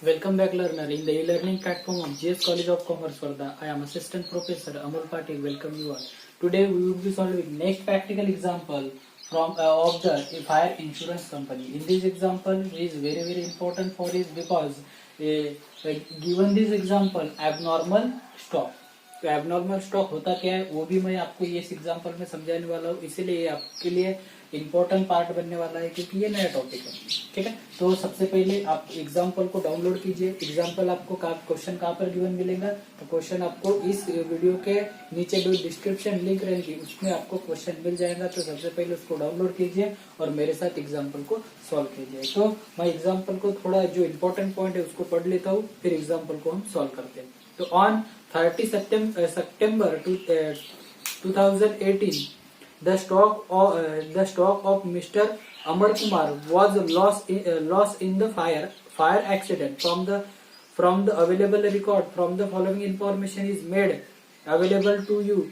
Welcome back, learner. In the e-learning platform of GS College of Commerce, Varda, I am Assistant Professor Amol Patil. Welcome you all. Today we will be solving next practical example from of the fire insurance company. In this example, is very important for it because given this example, abnormal stock. तो abnormal stock होता क्या है वो भी मैं आपको ये इस एग्जांपल में समझाने वाला हूँ, इसीलिए ये आपके लिए इम्पोर्टेंट पार्ट बनने वाला है क्योंकि ये नया टॉपिक है। ठीक है, तो सबसे पहले आप एग्जांपल को डाउनलोड कीजिए। एग्जांपल आपको क्वेश्चन कहाँ पर गिवन मिलेगा, तो क्वेश्चन आपको इस वीडियो के नीचे जो डिस्क्रिप्शन लिंक रहेगी उसमें आपको क्वेश्चन मिल जाएगा। तो सबसे पहले उसको डाउनलोड कीजिए और मेरे साथ एग्जाम्पल को सॉल्व कीजिए। तो मैं एग्जाम्पल को थोड़ा जो इम्पोर्टेंट पॉइंट है उसको पढ़ लेता हूँ, फिर एग्जाम्पल को हम सॉल्व करते हैं। तो on 30 September 2018, the stock of Mr. Amar Kumar was lost in the fire accident. From the available record, from the following information is made available to you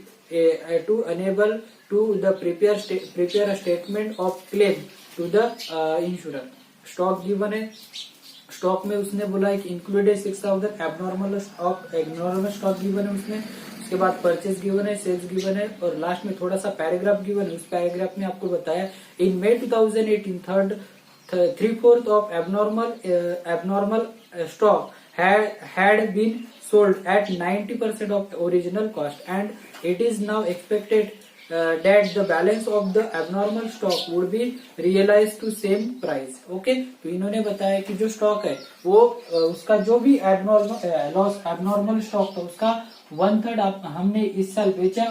to enable to the prepare a statement of claim to the insurer. Stock given है, stock में उसने बोला है कि included 6000 abnormal stock given है उसमें। उसके बाद परचेज गिवन है, सेल्स गिवन है और लास्ट में थोड़ा सा पैराग्राफ गिवन है। उस पैराग्राफ में आपको बताया इन May 2018 3/4 of abnormal stock had been sold at 90% of original cost and it is now expected that the balance of the abnormal stock would be realized to same price. Okay, तो इन्होंने बताया कि जो stock है वो उसका जो भी एबनॉर्मल स्टॉक था उसका 1/3 हमने इस साल बेचा,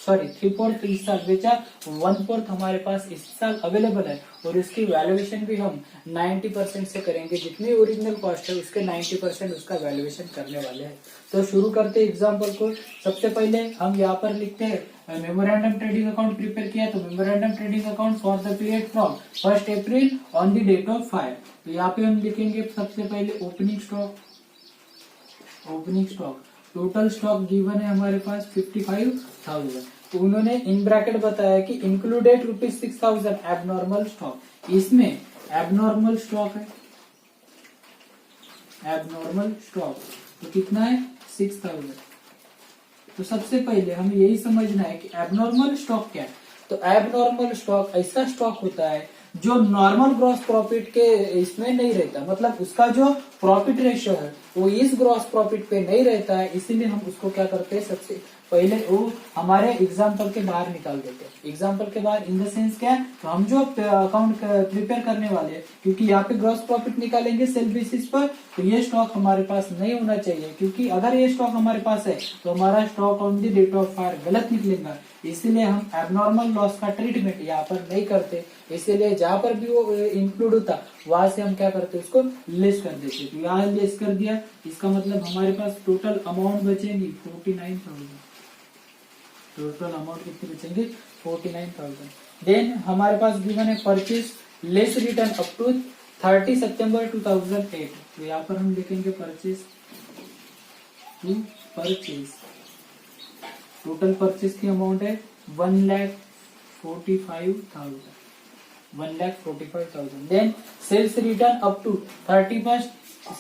3/4 इस साल बेचा, 1/4 हमारे पास इस साल अवेलेबल है और इसकी वैल्यूएशन भी हम 90% से करेंगे। जितनी ओरिजिनल कॉस्ट है उसके 90% उसका वैल्यूएशन करने वाले हैं। तो शुरू करते हैं एग्जाम्पल को। सबसे पहले हम यहाँ पर लिखते हैं मेमोरेंडम ट्रेडिंग अकाउंट प्रिपेयर किया, तो memorandum trading account for the period from 1 April on the date of fire. तो यहाँ पे हम लिखेंगे सबसे पहले opening stock total stock given है हमारे पास 55,000। तो उन्होंने इन ब्रैकेट बताया कि इंक्लूडेड ₹6,000 एबनॉर्मल स्टॉक। इसमें एबनॉर्मल स्टॉक है, एबनॉर्मल स्टॉक तो कितना है 6,000। तो सबसे पहले हमें यही समझना है कि एबनॉर्मल स्टॉक क्या है। तो एबनॉर्मल स्टॉक ऐसा स्टॉक होता है जो नॉर्मल ग्रॉस प्रॉफिट के इसमें नहीं रहता, मतलब उसका जो प्रॉफिट रेशियो है वो इस ग्रॉस प्रॉफिट पे नहीं रहता है। इसीलिए हम उसको क्या करते हैं, सबसे पहले वो हमारे एग्जाम्पल के बाहर निकाल देते हैं। एग्जाम्पल के बाहर इन द सेंस क्या है, तो हम जो अकाउंट प्रिपेयर करने वाले हैं, क्योंकि यहाँ पे ग्रॉस प्रॉफिट निकालेंगे सेल बेसिस पर, तो ये स्टॉक हमारे पास नहीं होना चाहिए। क्योंकि अगर ये स्टॉक हमारे पास है तो हमारा stock on the date of fire गलत निकलेगा। इसीलिए हम एबनॉर्मल लॉस का ट्रीटमेंट यहाँ पर नहीं करते। इसीलिए जहाँ पर भी वो इंक्लूड होता वहां से हम क्या करते उसको लेस कर देते। तो यहाँ लेस कर दिया, इसका मतलब हमारे पास टोटल अमाउंट बचेंगी 49,000। टोटल अमाउंट कितनी बचेंगे 49,000। देन हमारे पास गिवन है purchase less return up to 30 September 2008। तो यहाँ पर हम लिखेंगे परचेज टोटल परचेज की अमाउंट है 1,45,000। Then sales return up to 31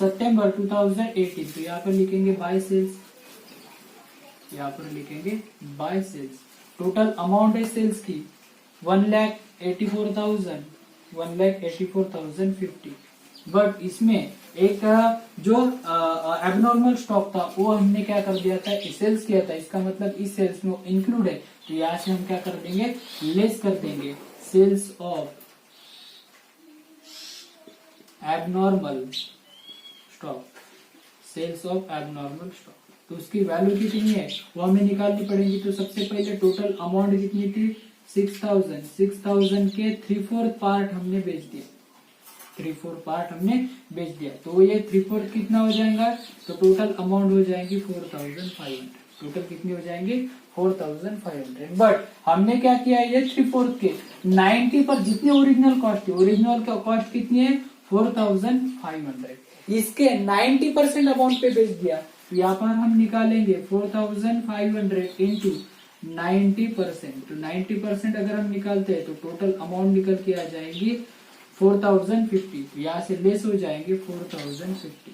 September 2018। तो यहाँ पर लिखेंगे बाय सेल्स, यहाँ पर लिखेंगे बाय सेल्स। टोटल अमाउंट है सेल्स की 1,84,050। बट इसमें एक जो एबनॉर्मल स्टॉक था वो हमने क्या कर दिया था, सेल्स किया था। इसका मतलब इस सेल्स में इंक्लूड है, तो यहाँ से हम क्या कर देंगे, लेस कर देंगे सेल्स ऑफ एबनॉर्मल स्टॉक। तो उसकी वैल्यू कितनी है वो हमें निकालनी पड़ेगी। तो सबसे पहले टोटल अमाउंट कितनी थी 6,000 के 3/4 पार्ट हमने बेच दिया, 3/4 पार्ट हमने बेच दिया। तो ये 3/4 कितना हो जाएगा, तो टोटल अमाउंट हो जाएगी 4,500। टोटल कितनी हो जाएंगे 4,500। बट हमने क्या किया, ये 3/4 के 90 पर जितनी ओरिजिनल कॉस्ट थी, ओरिजिनल का कॉस्ट कितनी है 4,500, इसके 90% अमाउंट पे बेच दिया। यहाँ पर हम निकालेंगे 4,500 इंटू 90%। तो 90% अगर हम निकालते हैं तो टोटल अमाउंट निकल के आ जाएगी 4,050। यहाँ से लेस हो जाएंगे 4,050।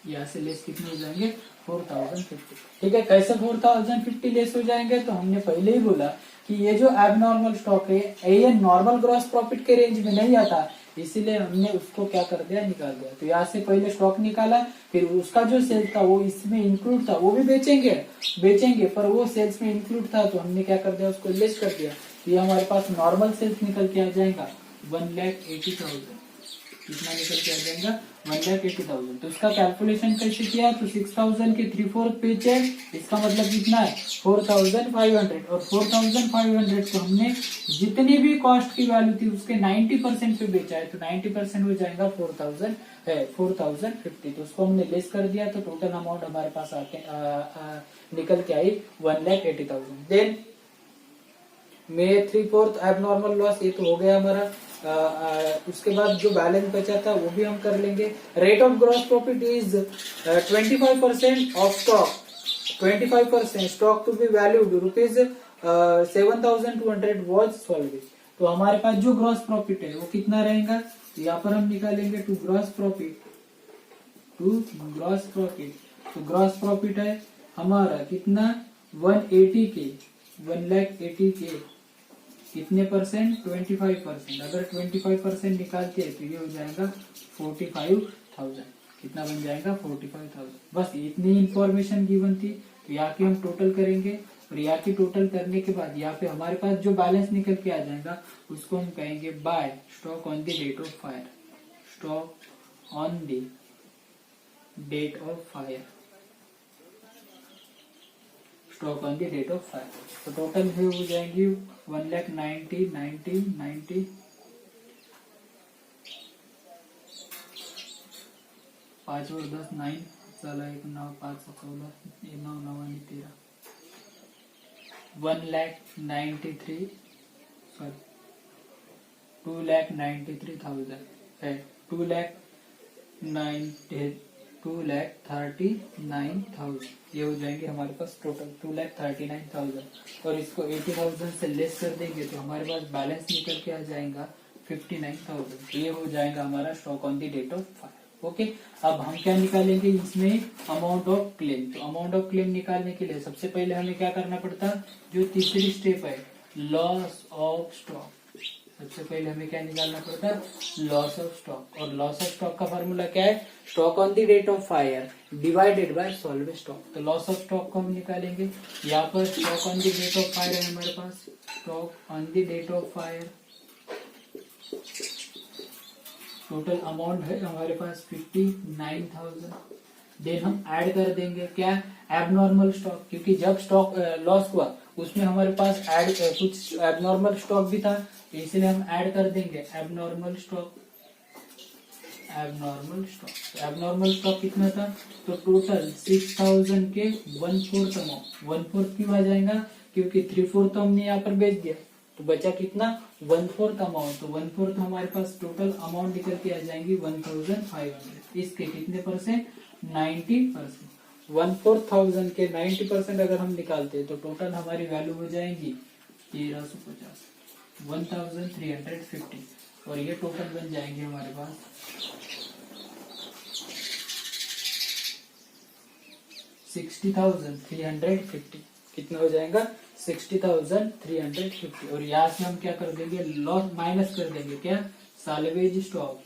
यहाँ से लेस कितने हो जाएंगे 4050। ठीक है, कैसे 4050 लेस हो जाएंगे, तो हमने पहले ही बोला कि ये जो एबनॉर्मल स्टॉक है ये नॉर्मल ग्रॉस प्रॉफिट के रेंज में नहीं आता, इसीलिए हमने उसको क्या कर दिया, निकाल दिया। तो यहाँ से पहले स्टॉक निकाला, फिर उसका जो सेल्स था वो इसमें इंक्लूड था, वो भी बेचेंगे पर वो सेल्स में इंक्लूड था, तो हमने क्या कर दिया, उसको लेस कर दिया। तो ये हमारे पास नॉर्मल सेल्स निकल के आ जाएगा 1,80,000। कितना निकल के आ जाएगा 1,80,000। तो इसका कैलकुलेशन कैसे किया, तो 6,000 के 3/4 पेज है, इसका मतलब कितना है 4,500। और 4,500 को हमने जितनी भी कॉस्ट की वैल्यू थी उसके 90% पे बेचा है, तो 90% हो जाएगा 4,50। तो उसको हमने लेस कर दिया, तो टोटल अमाउंट हमारे पास निकल के आई 1,80,000। देन में 3/4 एबनॉर्मल लॉस, ये तो हो गया हमारा। उसके बाद जो बैलेंस बचा था वो भी हम कर लेंगे। Rate of gross profit is 25% of stock, 25% stock to be valued ₹7,200 was salvage. तो हमारे पास जो ग्रॉस प्रॉफिट है वो कितना रहेगा, तो यहाँ पर हम निकालेंगे टू ग्रॉस प्रॉफिट। तो ग्रॉस प्रॉफिट है हमारा कितना 180 के 1,80,000 के कितने परसेंट 25%। अगर 25% निकालते हैं तो ये हो जाएगा 45,000। कितना बन जाएगा 45,000। बस इतनी इंफॉर्मेशन गिवन थी। तो यहाँ की हम टोटल करेंगे, और यहाँ की टोटल करने के बाद यहाँ पे हमारे पास जो बैलेंस निकल के आ जाएगा उसको हम कहेंगे by stock on the date of fire. Stock on the date of fire, stock on the date of fire. तो टोटल हो जाएंगी 1,90,90,90 5 और 10 9 चला 1 9 5 14 9 9 13 1,93 सॉरी 2,93,000 है 2,39,000 ये हो जाएंगे हमारे पास टोटल 2,39,000। और इसको 80,000 से लेस कर देंगे तो हमारे पास बैलेंस निकल के आ जाएगा 59,000। ये हो जाएगा हमारा stock on the date of fire. Okay, अब हम क्या निकालेंगे इसमें अमाउंट ऑफ क्लेम। तो अमाउंट ऑफ क्लेम निकालने के लिए सबसे पहले हमें क्या करना पड़ता, जो तीसरी स्टेप है लॉस ऑफ स्टॉक। सबसे पहले हमें क्या निकालना पड़ता है लॉस ऑफ स्टॉक। और लॉस ऑफ स्टॉक का फॉर्मूला क्या है, stock on the date of fire divided by salvage stock. तो लॉस ऑफ स्टॉक को हम निकालेंगे। यहाँ पर stock on the date of fire है हमारे पास, stock on the date of fire total amount है हमारे पास 59,000। देन हम ऐड कर देंगे क्या एबनॉर्मल स्टॉक, क्योंकि जब स्टॉक लॉस हुआ उसमें हमारे पास कुछ एबनॉर्मल स्टॉक भी था, इसलिए हम ऐड कर देंगे एबनॉर्मल स्टॉक। एबनॉर्मल स्टॉक कितना था, तो टोटल 6,000 के 1/4 अमाउंट। 1/4 क्यों आ जाएगा, क्योंकि 3/4 तो हमने यहाँ पर बेच दिया, तो बचा कितना 1/4 अमाउंट। तो 1/4 हमारे पास टोटल अमाउंट निकल के आ जाएंगी 1,500। इसके कितने परसेंट 90%। 1/4,000 के 90% अगर हम निकालते हैं तो टोटल हमारी वैल्यू हो जाएगी 1,350 1,350। और ये टोटल बन जाएंगे हमारे पास 60,350। कितना हो जाएगा 60,350। और यहाँ से हम क्या कर देंगे लॉस माइनस कर देंगे क्या सॉल्वेज स्टॉक।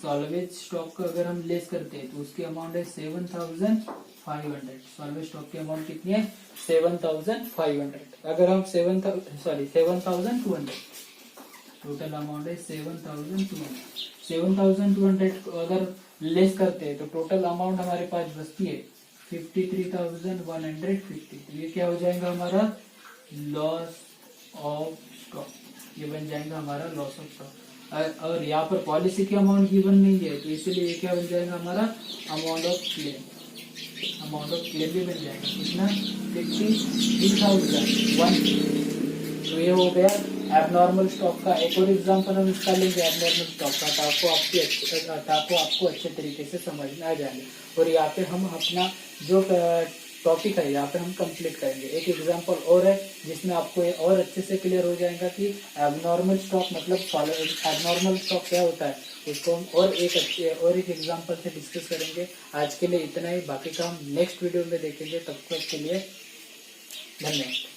सॉल्वेज स्टॉक का अगर हम लेस करते हैं तो उसकी अमाउंट है 7,500। सॉल्वेज स्टॉक की अमाउंट कितनी है 7,500। अगर हम 7,200 टोटल अमाउंट है 7,200। 7,200 अगर लेस करते हैं तो टोटल अमाउंट हमारे पास बचती है 53,150। तो ये क्या हो जाएगा हमारा लॉस ऑफ स्टॉक। ये बन जाएगा हमारा लॉस ऑफ स्टॉक। और यहाँ पर पॉलिसी की अमाउंट गिवन नहीं है, तो इसलिए ये क्या बन जाएगा हमारा amount of claim. Amount of claim भी बन जाएगा कितना 53,150। तो ये हो गया एबनॉर्मल स्टॉक का। एक और एग्जांपल हम इसका लेंगे एबनॉर्मल स्टॉक का, ताकि आपको अच्छे तरीके से समझ में आ जाएंगे। और यहाँ पे हम अपना जो टॉपिक है यहाँ पे हम कंप्लीट करेंगे। एक एग्जांपल और है जिसमें आपको ये और अच्छे से क्लियर हो जाएगा कि एबनॉर्मल स्टॉक मतलब एबनॉर्मल स्टॉक क्या होता है, उसको हम और एक एग्जांपल से डिस्कस करेंगे। आज के लिए इतना ही, बाकी का हम नेक्स्ट वीडियो में देखेंगे। तब तक के लिए धन्यवाद।